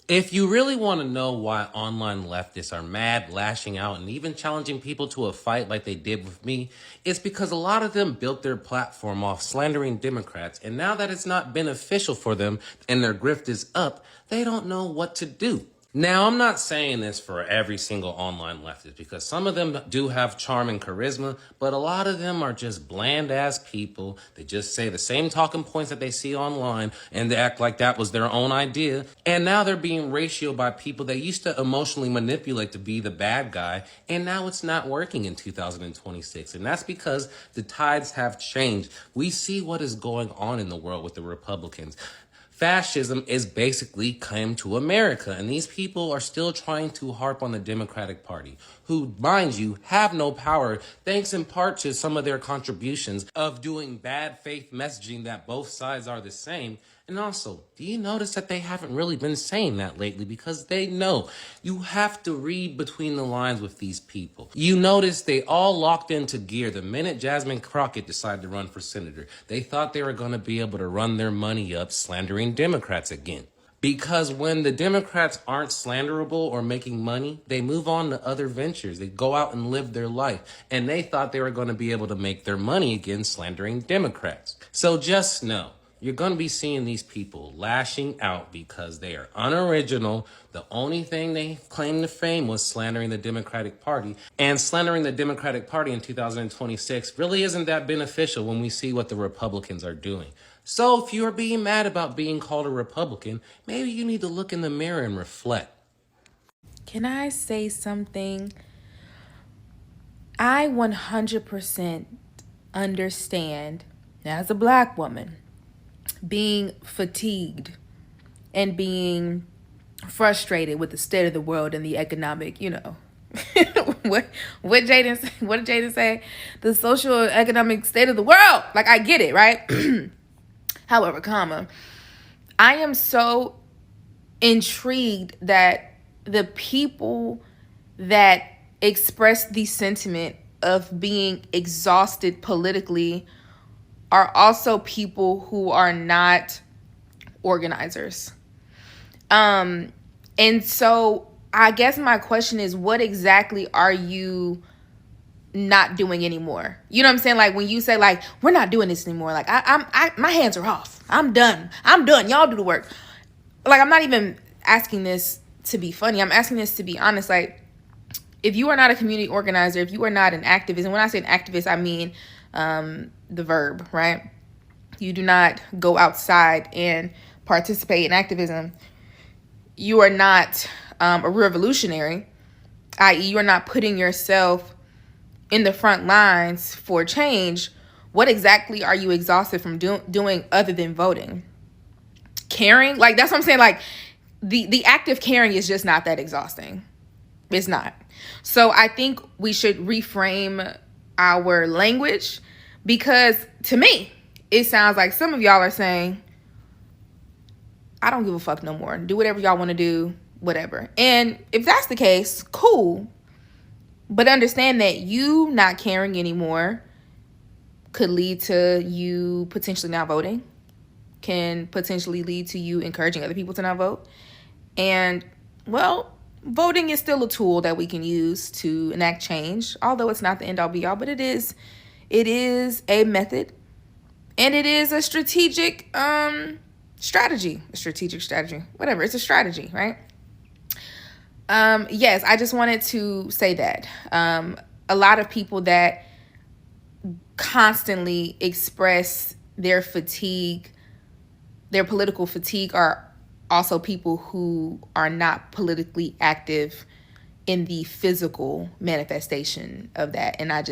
If you really want to know why online leftists are mad, lashing out, and even challenging people to a fight like they did with me, it's because a lot of them built their platform off slandering Democrats, and now that it's not beneficial for them and their grift is up, they don't know what to do. Now, I'm not saying this for every single online leftist because some of them do have charm and charisma, but a lot of them are just bland ass people. They just say the same talking points that they see online and they act like that was their own idea. And now they're being ratioed by people they used to emotionally manipulate to be the bad guy. And now it's not working in 2026. And that's because the tides have changed. We see what is going on in the world with the Republicans. Fascism is basically came to America, and these people are still trying to harp on the Democratic Party, who, mind you, have no power thanks in part to some of their contributions of doing bad faith messaging that both sides are the same. And also, do you notice that they haven't really been saying that lately because they know you have to read between the lines with these people. You notice they all locked into gear the minute Jasmine Crockett decided to run for senator. They thought they were going to be able to run their money up slandering Democrats again. Because when the Democrats aren't slanderable or making money, they move on to other ventures. They go out and live their life. And they thought they were going to be able to make their money again slandering Democrats. So just know, you're going to be seeing these people lashing out because they are unoriginal. The only thing they claim to fame was slandering the Democratic Party. And slandering the Democratic Party in 2026 really isn't that beneficial when we see what the Republicans are doing. So if you're being mad about being called a Republican, maybe you need to look in the mirror and reflect. Can I say something? I 100% understand, as a Black woman, being fatigued and being frustrated with the state of the world and the economic, what did Jaden say? The social economic state of the world. Like, I get it, right? However, I am so intrigued that the people that express the sentiment of being exhausted politically are also people who are not organizers. And so I guess my question is, what exactly are you not doing anymore? You know what I'm saying? Like, when you say, like, we're not doing this anymore, like, my hands are off. I'm done. Y'all do the work. Like, I'm not even asking this to be funny. I'm asking this to be honest. Like, if you are not a community organizer, if you are not an activist, and when I say an activist, I mean the verb, right? You do not go outside and participate in activism. You are not a revolutionary, i.e., you are not putting yourself in the front lines for change. What exactly are you exhausted from doing other than voting? Caring? Like, that's what I'm saying. Like, the act of caring is just not that exhausting. It's not. So I think we should reframe our language, because to me, it sounds like some of y'all are saying, I don't give a fuck no more. Do whatever y'all want to do, whatever. And if that's the case, cool. But understand that you not caring anymore could lead to you potentially not voting, can potentially lead to you encouraging other people to not vote. And, well, voting is still a tool that we can use to enact change, although it's not the end all be all, but it is a method, and it is a strategic strategy, whatever. It's a strategy, right? Yes, I just wanted to say that a lot of people that constantly express their fatigue, their political fatigue, are also people who are not politically active in the physical manifestation of that. And I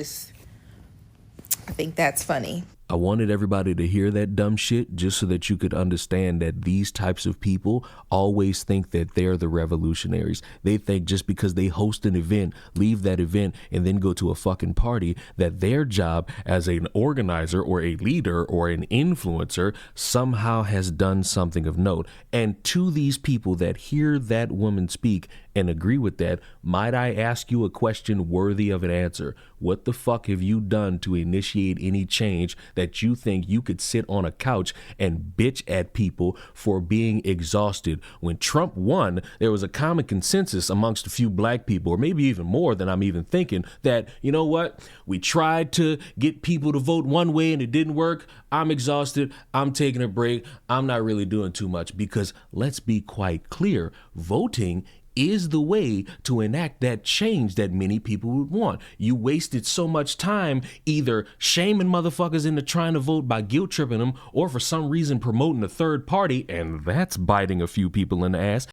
think that's funny. I wanted everybody to hear that dumb shit just so that you could understand that these types of people always think that they're the revolutionaries. They think just because they host an event, leave that event, and then go to a fucking party, that their job as an organizer or a leader or an influencer somehow has done something of note. And to these people that hear that woman speak and agree with that, might I ask you a question worthy of an answer? What the fuck have you done to initiate any change that that you think you could sit on a couch and bitch at people for being exhausted. When Trump won, there was a common consensus amongst a few black people, or maybe even more than I'm even thinking, that, you know what, we tried to get people to vote one way and it didn't work. I'm exhausted. I'm taking a break. I'm not really doing too much, because let's be quite clear, voting is the way to enact that change that many people would want. You wasted so much time either shaming motherfuckers into trying to vote by guilt tripping them, or for some reason promoting a third party, and that's biting a few people in the ass.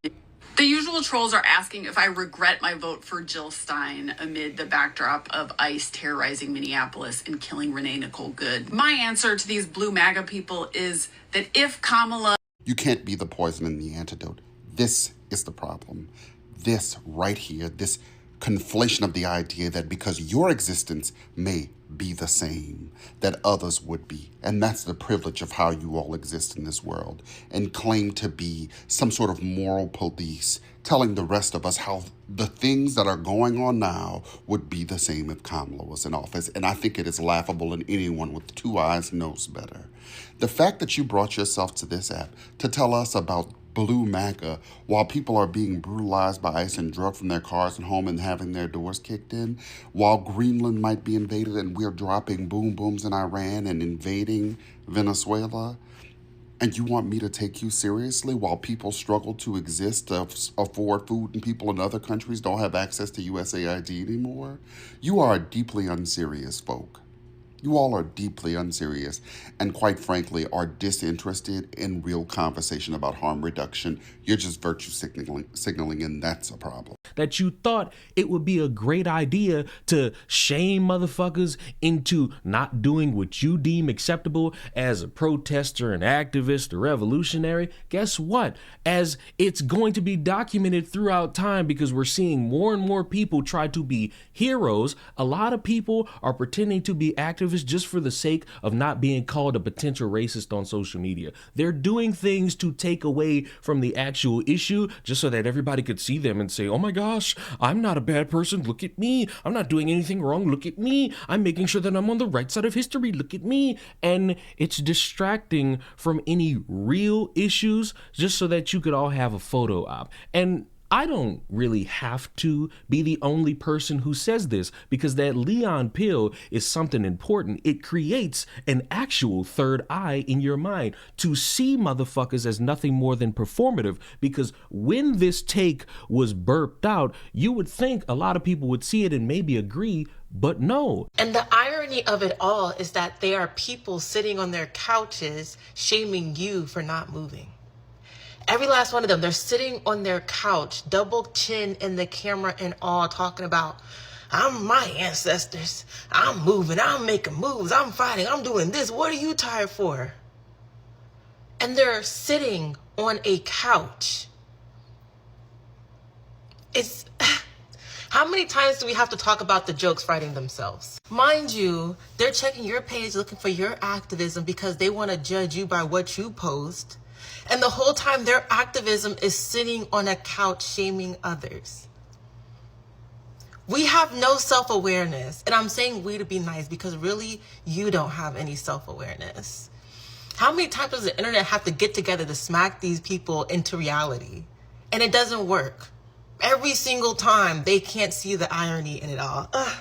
The usual trolls are asking if I regret my vote for Jill Stein amid the backdrop of ICE terrorizing Minneapolis and killing Renee Nicole Good. My answer to these blue MAGA people is that if Kamala... You can't be the poison and the antidote. This is the problem. This right here, this conflation of the idea that because your existence may be the same, that others would be. And that's the privilege of how you all exist in this world, and claim to be some sort of moral police, telling the rest of us how the things that are going on now would be the same if Kamala was in office. And I think it is laughable, and anyone with two eyes knows better. The fact that you brought yourself to this app to tell us about blue MAGA while people are being brutalized by ICE and drugged from their cars and home and having their doors kicked in, while Greenland might be invaded and we're dropping boom booms in Iran and invading Venezuela, and you want me to take you seriously while people struggle to exist, to afford food, and people in other countries don't have access to USAID anymore? You are deeply unserious folk. You all are deeply unserious and, quite frankly, are disinterested in real conversation about harm reduction. You're just virtue signaling, and that's a problem. That you thought it would be a great idea to shame motherfuckers into not doing what you deem acceptable as a protester, an activist, a revolutionary. Guess what? As it's going to be documented throughout time, because we're seeing more and more people try to be heroes, a lot of people are pretending to be activists just for the sake of not being called a potential racist on social media. They're doing things to take away from the actual issue just so that everybody could see them and say, oh my gosh, I'm not a bad person. Look at me. I'm not doing anything wrong. Look at me. I'm making sure that I'm on the right side of history. Look at me. And it's distracting from any real issues just so that you could all have a photo op. And I don't really have to be the only person who says this, because that Leon pill is something important. It creates an actual third eye in your mind to see motherfuckers as nothing more than performative, because when this take was burped out, you would think a lot of people would see it and maybe agree, but no. And the irony of it all is that they are people sitting on their couches shaming you for not moving. Every last one of them, they're sitting on their couch, double chin in the camera and all, talking about, I'm my ancestors. I'm moving. I'm making moves. I'm fighting. I'm doing this. What are you tired for? And they're sitting on a couch. It's... How many times do we have to talk about the jokes writing themselves? Mind you, they're checking your page looking for your activism because they want to judge you by what you post. And the whole time their activism is sitting on a couch shaming others. We have no self-awareness. And I'm saying we to be nice because really you don't have any self-awareness. How many times does the internet have to get together to smack these people into reality? And it doesn't work. Every single time they can't see the irony in it all. Ugh.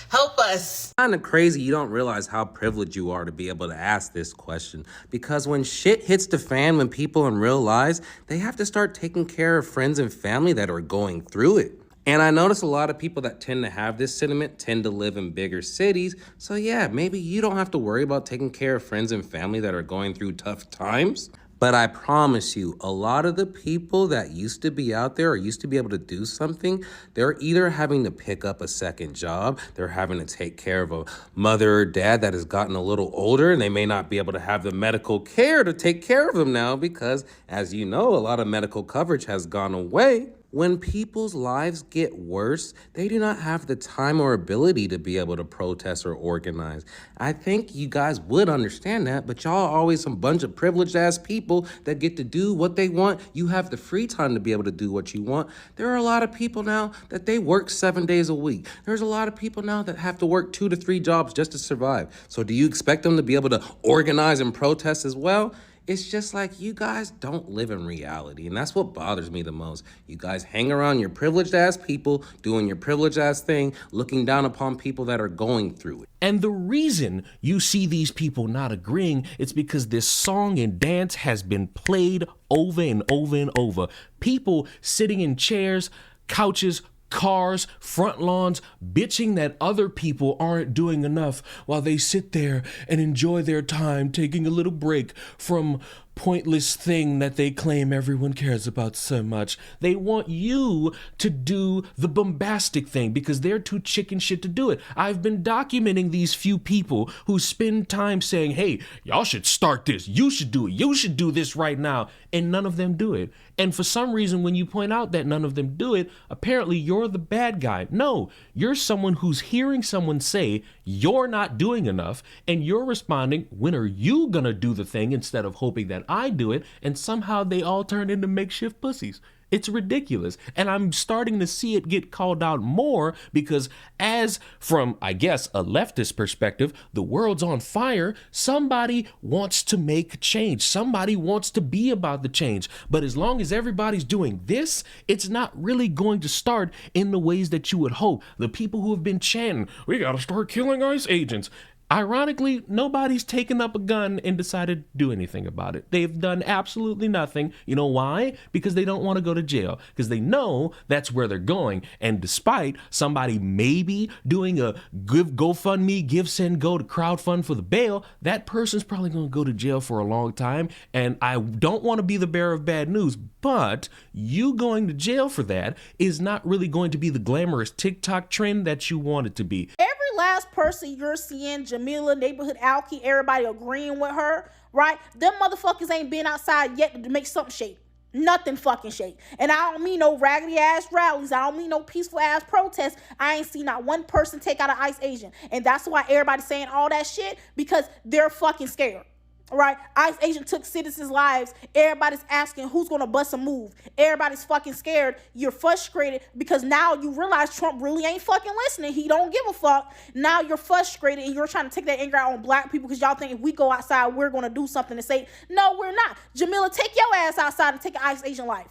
Help us. Kind of crazy you don't realize how privileged you are to be able to ask this question, because when shit hits the fan, when people in real lives, they have to start taking care of friends and family that are going through it. And I notice a lot of people that tend to have this sentiment tend to live in bigger cities. So yeah, maybe you don't have to worry about taking care of friends and family that are going through tough times. But I promise you, a lot of the people that used to be out there or used to be able to do something, they're either having to pick up a second job, they're having to take care of a mother or dad that has gotten a little older, and they may not be able to have the medical care to take care of them now because, as you know, a lot of medical coverage has gone away. When people's lives get worse, they do not have the time or ability to be able to protest or organize. I think you guys would understand that, but y'all are always some bunch of privileged ass people that get to do what they want. You have the free time to be able to do what you want. There are a lot of people now that they work 7 days a week. There's a lot of people now that have to work 2 to 3 jobs just to survive. So do you expect them to be able to organize and protest as well? It's just like you guys don't live in reality, and that's what bothers me the most. You guys hang around your privileged ass people, doing your privileged ass thing, looking down upon people that are going through it. And the reason you see these people not agreeing is because this song and dance has been played over and over and over. People sitting in chairs, couches, cars, front lawns, bitching that other people aren't doing enough while they sit there and enjoy their time taking a little break from pointless thing that they claim everyone cares about so much. They want you to do the bombastic thing because they're too chicken shit to do it. I've been documenting these few people who spend time saying, hey, y'all should start this. You should do it. You should do this right now. And none of them do it. And for some reason, when you point out that none of them do it, apparently you're the bad guy. No, you're someone who's hearing someone say you're not doing enough and you're responding, when are you gonna do the thing, instead of hoping that I do it, and somehow they all turn into makeshift pussies. It's ridiculous. And I'm starting to see it get called out more because as from, I guess, a leftist perspective, the world's on fire. Somebody wants to make change. Somebody wants to be about the change. But as long as everybody's doing this, it's not really going to start in the ways that you would hope. The people who have been chanting, we got to start killing ICE agents. Ironically, nobody's taken up a gun and decided to do anything about it. They've done absolutely nothing. You know why? Because they don't want to go to jail. Because they know that's where they're going. And despite somebody maybe doing a GoFundMe, give, send, go to crowdfund for the bail, that person's probably going to go to jail for a long time. And I don't want to be the bearer of bad news, but you going to jail for that is not really going to be the glamorous TikTok trend that you want it to be. Every last person you're seeing, Jamila, Neighborhood Alki, everybody agreeing with her, right? Them motherfuckers ain't been outside yet to make something shake. Nothing fucking shake. And I don't mean no raggedy ass rallies. I don't mean no peaceful ass protests. I ain't seen not one person take out an ICE agent. And that's why everybody's saying all that shit, because they're fucking scared. Right? ICE agent took citizens' lives. Everybody's asking who's gonna bust a move. Everybody's fucking scared. You're frustrated because now you realize Trump really ain't fucking listening. He don't give a fuck. Now you're frustrated and you're trying to take that anger out on black people because y'all think if we go outside, we're gonna do something to say, no, we're not. Jamila, take your ass outside and take an ICE agent life.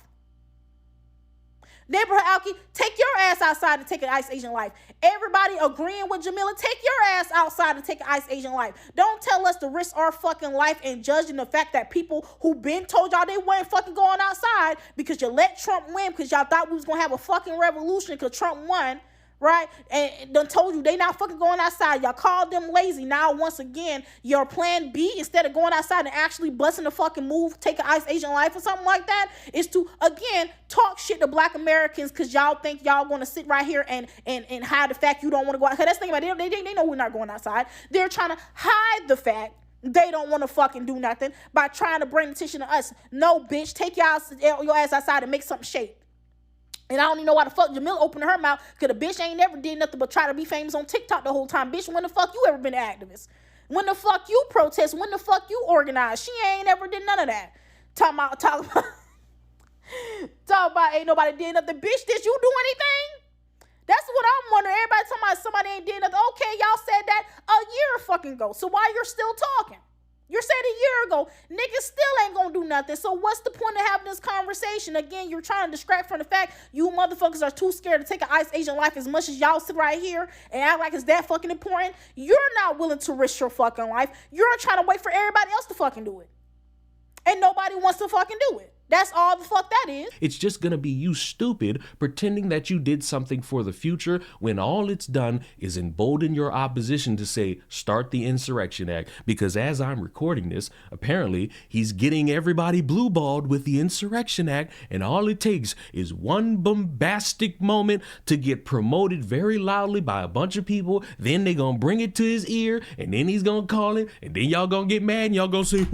Neighborhood Alki, take your ass outside to take an ICE agent life. Everybody agreeing with Jamila, take your ass outside to take an ICE agent life. Don't tell us to risk our fucking life and judging the fact that people who been told y'all they weren't fucking going outside because you let Trump win because y'all thought we was going to have a fucking revolution because Trump won. Right? And done told you they not fucking going outside. Y'all called them lazy. Now, once again, your plan B, instead of going outside and actually busting the fucking move, take an ICE agent life or something like that, is to, again, talk shit to black Americans because y'all think y'all going to sit right here and hide the fact you don't want to go out. Because that's the thing about it. They know we're not going outside. They're trying to hide the fact they don't want to fucking do nothing by trying to bring attention to us. No, bitch, take your ass outside and make something shake. And I don't even know why the fuck Jamila opened her mouth, because the bitch ain't never did nothing but try to be famous on TikTok the whole time. Bitch, when the fuck you ever been an activist? When the fuck you protest? When the fuck you organize? She ain't ever did none of that. Talking about ain't nobody did nothing. Bitch, did you do anything? That's what I'm wondering. Everybody talking about somebody ain't did nothing. Okay, y'all said that a year fucking ago. So why you're still talking? You said a year ago, niggas still ain't gonna do nothing. So what's the point of having this conversation? Again, you're trying to distract from the fact you motherfuckers are too scared to take an ICE agent life as much as y'all sit right here and act like it's that fucking important. You're not willing to risk your fucking life. You're trying to wait for everybody else to fucking do it. And nobody wants to fucking do it. That's all the fuck that is. It's just gonna be you stupid pretending that you did something for the future when all it's done is embolden your opposition to say, start the Insurrection Act. Because as I'm recording this, apparently he's getting everybody blue-balled with the Insurrection Act, and all it takes is one bombastic moment to get promoted very loudly by a bunch of people. Then they gonna bring it to his ear, and then he's gonna call it, and then y'all gonna get mad, and y'all gonna say,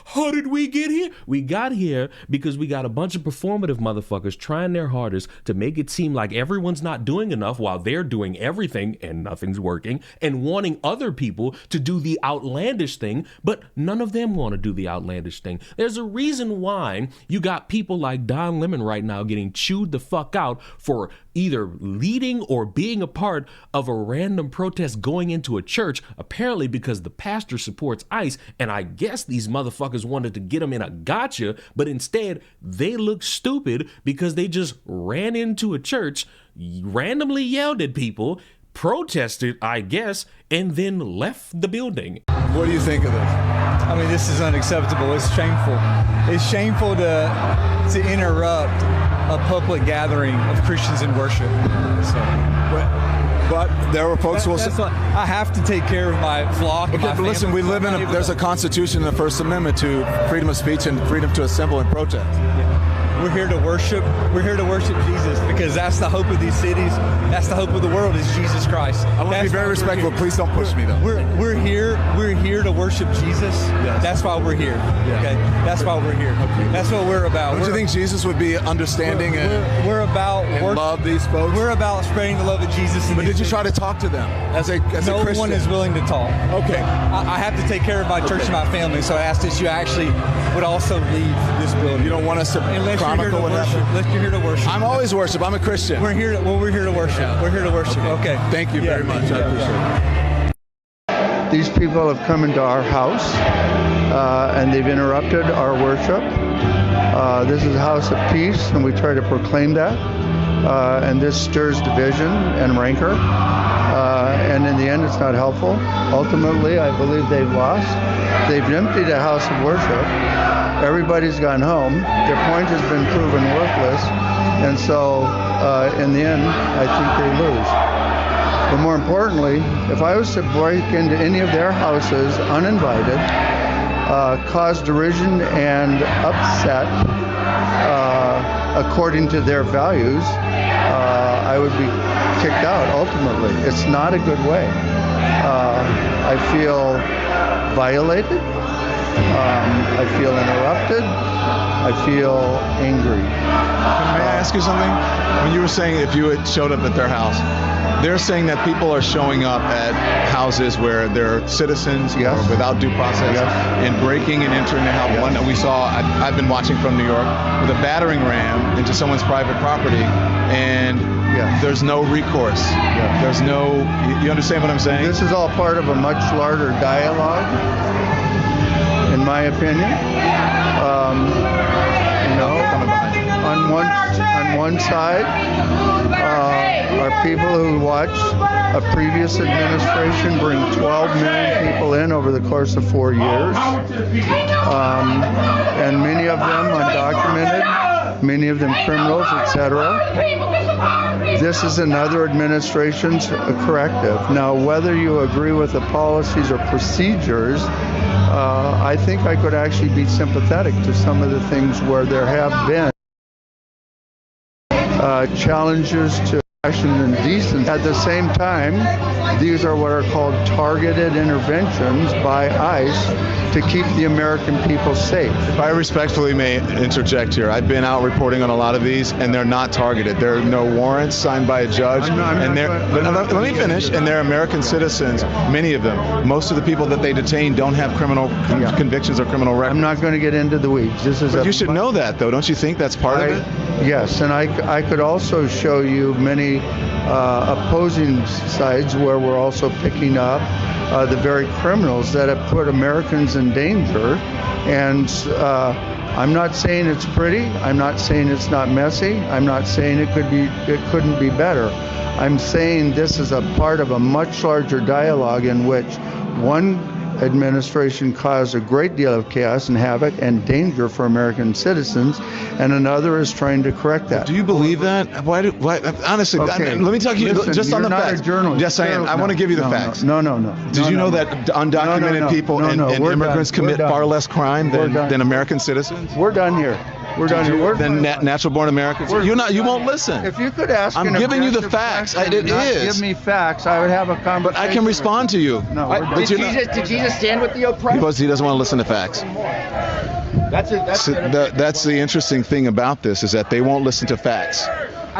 how did we get here? We got got here because we got a bunch of performative motherfuckers trying their hardest to make it seem like everyone's not doing enough while they're doing everything and nothing's working, and wanting other people to do the outlandish thing, but none of them want to do the outlandish thing. There's a reason why you got people like Don Lemon right now getting chewed the fuck out for either leading or being a part of a random protest going into a church, apparently because the pastor supports ICE, and I guess these motherfuckers wanted to get them in a gotcha, but instead they look stupid because they just ran into a church, randomly yelled at people, protested, I guess, and then left the building. What do you think of this? I mean, this is unacceptable. It's shameful. It's shameful to interrupt a public gathering of Christians in worship. But there were folks who will say, I have to take care of my flock. okay, but listen, we live there's a constitution in the First Amendment to freedom of speech and freedom to assemble and protest. We're here to worship. We're here to worship Jesus because that's the hope of these cities. That's the hope of the world is Jesus Christ. I want to be very respectful. Please don't push me, though. We're here to worship Jesus. Yes. That's why we're here. Yes. Okay, that's why we're here. Okay. That's what we're about. Don't you think Jesus would be understanding we're about and love these folks? We're about spreading the love of Jesus. But did you try to talk to them as a Christian? No one is willing to talk. Okay. I have to take care of my church and my family, so I asked that you actually would also leave this building. You don't want us to chronicle what happened? Unless you're here to worship. I'm always worship. I'm a Christian. We're here to worship. Yeah. We're here to worship. Okay. Thank you very much. I appreciate it. These people have come into our house and they've interrupted our worship. This is a house of peace, and we try to proclaim that. And this stirs division and rancor. And in the end, it's not helpful. Ultimately, I believe they've lost. They've emptied a house of worship. Everybody's gone home. Their point has been proven worthless. And so, in the end, I think they lose. But more importantly, if I was to break into any of their houses uninvited, cause derision and upset according to their values, I would be kicked out ultimately. It's not a good way. I feel violated. I feel interrupted. I feel angry. May I ask you something? When you were saying if you had showed up at their house, they're saying that people are showing up at houses where they're citizens or without due process and breaking and entering the house. One that we saw, I've been watching from New York, with a battering ram into someone's private property, and there's no recourse. There's no, you understand what I'm saying? This is all part of a much larger dialogue, in my opinion. On one side are people who watched a previous administration bring 12 million people in over the course of 4 years, and many of them undocumented, many of them criminals, etc. This is another administration's corrective. Now, whether you agree with the policies or procedures, I think I could actually be sympathetic to some of the things where there have been challenges to action and decency. At the same time, these are what are called targeted interventions by ICE to keep the American people safe. If I respectfully may interject here, I've been out reporting on a lot of these, and they're not targeted. There are no warrants signed by a judge. Let me finish. And they're American citizens, many of them. Most of the people that they detain don't have criminal convictions or criminal records. I'm not going to get into the weeds. But you should know that, though. Don't you think that's part of it? Yes, and I could also show you many opposing sides where we're also picking up the very criminals that have put Americans in danger. And I'm not saying it's pretty. I'm not saying it's not messy. I'm not saying it couldn't be better. I'm saying this is a part of a much larger dialogue in which one administration caused a great deal of chaos and havoc and danger for American citizens, and another is trying to correct that. Do you believe that? Why honestly, okay. Let me talk to you just on the facts. Yes, I am. I want to give you the facts. No. Did you know that undocumented people and immigrants commit far less crime than American citizens? We're done here. Than natural-born Americans. You won't listen. If you could ask, I'm giving you the facts. It is. Give me facts. I would have a conversation. But I can respond to you. No. Did Jesus stand with the oppressed? Because he doesn't want to listen to facts. That's the interesting thing about this is that they won't listen to facts.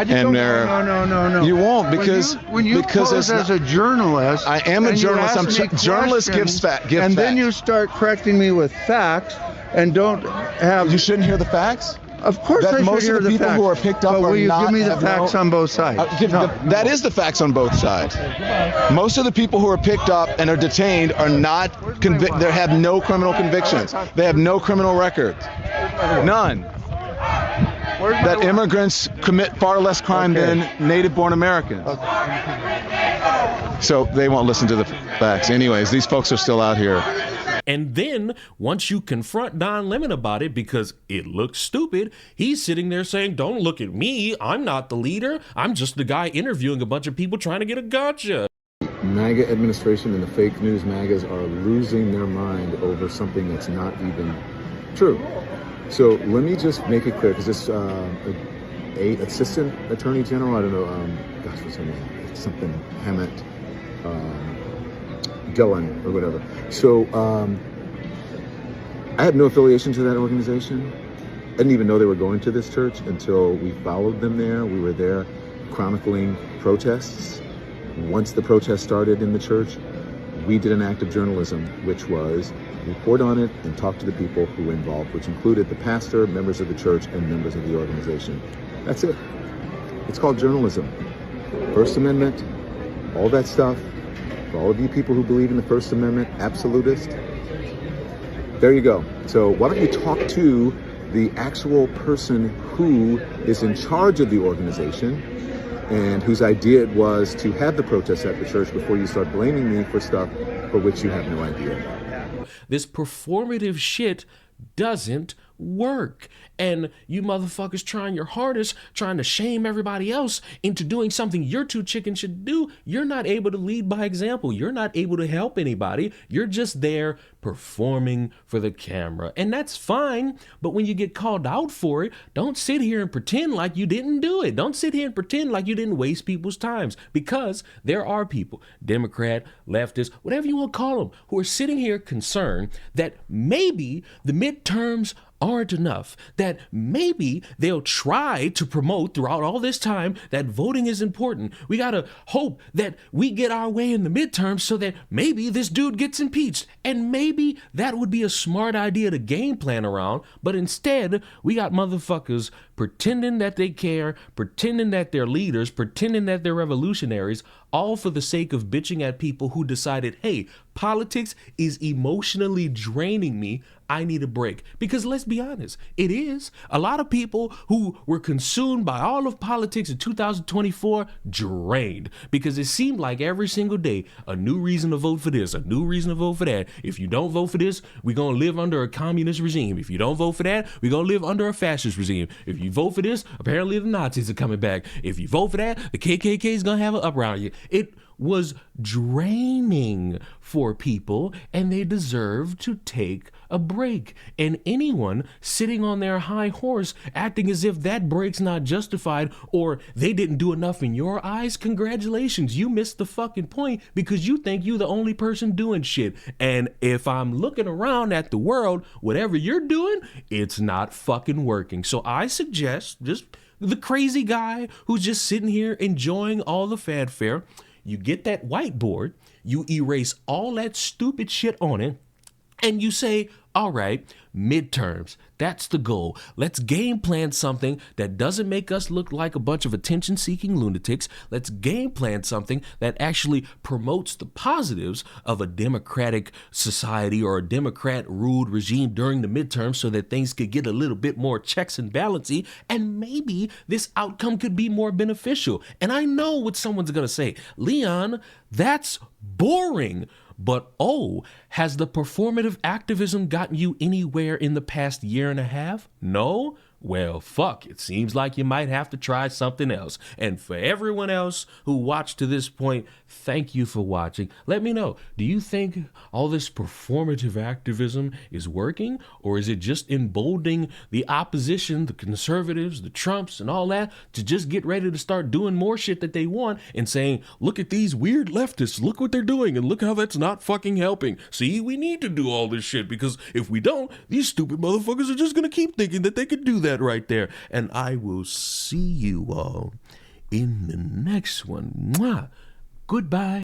No. You won't because when you pose as a journalist. I am a journalist. Journalists give facts. And then you start correcting me with facts and don't have. You shouldn't hear the facts. Of course, I should hear the facts. Most of the people who are picked up will you give me the facts on both sides? That is the facts on both sides. Most of the people who are picked up and are detained are not convicted. They have no criminal convictions. They have no criminal records. None. That immigrants commit far less crime than native-born Americans. So they won't listen to the facts. Anyways, these folks are still out here. And then, once you confront Don Lemon about it because it looks stupid, he's sitting there saying, don't look at me, I'm not the leader, I'm just the guy interviewing a bunch of people trying to get a gotcha. MAGA administration and the fake news MAGAs are losing their mind over something that's not even true. So let me just make it clear, because this assistant attorney general, I don't know, what's her name? It's something Hammett, Dillon or whatever. So I had no affiliation to that organization. I didn't even know they were going to this church until we followed them there. We were there chronicling protests. Once the protests started in the church, we did an act of journalism, which was report on it and talk to the people who were involved, which included the pastor, members of the church, and members of the organization. That's it. It's called journalism. First Amendment, all that stuff. For all of you people who believe in the First Amendment, absolutist, there you go. So why don't you talk to the actual person who is in charge of the organization and whose idea it was to have the protests at the church before you start blaming me for stuff for which you have no idea. This performative shit doesn't work. And you motherfuckers trying your hardest, trying to shame everybody else into doing something you're too chicken should do. You're not able to lead by example. You're not able to help anybody. You're just there performing for the camera. And that's fine. But when you get called out for it, don't sit here and pretend like you didn't do it. Don't sit here and pretend like you didn't waste people's times, because there are people, Democrat, leftist, whatever you want to call them, who are sitting here concerned that maybe the midterms aren't enough, that maybe they'll try to promote throughout all this time that voting is important. We gotta hope that we get our way in the midterms so that maybe this dude gets impeached. And maybe that would be a smart idea to game plan around, but instead we got motherfuckers pretending that they care, pretending that they're leaders, pretending that they're revolutionaries, all for the sake of bitching at people who decided, hey, politics is emotionally draining me. I need a break. Because let's be honest, it is. A lot of people who were consumed by all of politics in 2024 drained, because it seemed like every single day a new reason to vote for this, a new reason to vote for that. If you don't vote for this, we're going to live under a communist regime. If you don't vote for that, we're going to live under a fascist regime. If you vote for this, apparently the Nazis are coming back. If you vote for that, the KKK is going to have an uprising. It was draining for people, and they deserve to take a break. And anyone sitting on their high horse acting as if that break's not justified or they didn't do enough in your eyes, congratulations, you missed the fucking point, because you think you're the only person doing shit. And if I'm looking around at the world, whatever you're doing, it's not fucking working. So I suggest just the crazy guy who's just sitting here enjoying all the fanfare, you get that whiteboard, you erase all that stupid shit on it, and you say, all right, midterms, that's the goal. Let's game plan something that doesn't make us look like a bunch of attention-seeking lunatics. Let's game plan something that actually promotes the positives of a democratic society or a Democrat-ruled regime during the midterms, so that things could get a little bit more checks and balancing, and maybe this outcome could be more beneficial. And I know what someone's going to say, Leon, that's boring. But has the performative activism gotten you anywhere in the past year and a half? No? Well, fuck, it seems like you might have to try something else. And for everyone else who watched to this point, thank you for watching. Let me know, do you think all this performative activism is working? Or is it just emboldening the opposition, the conservatives, the Trumps, and all that to just get ready to start doing more shit that they want and saying, look at these weird leftists, look what they're doing, and look how that's not fucking helping. See, we need to do all this shit because if we don't, these stupid motherfuckers are just gonna keep thinking that they could do that right there. And I will see you all in the next one. Mwah. Goodbye.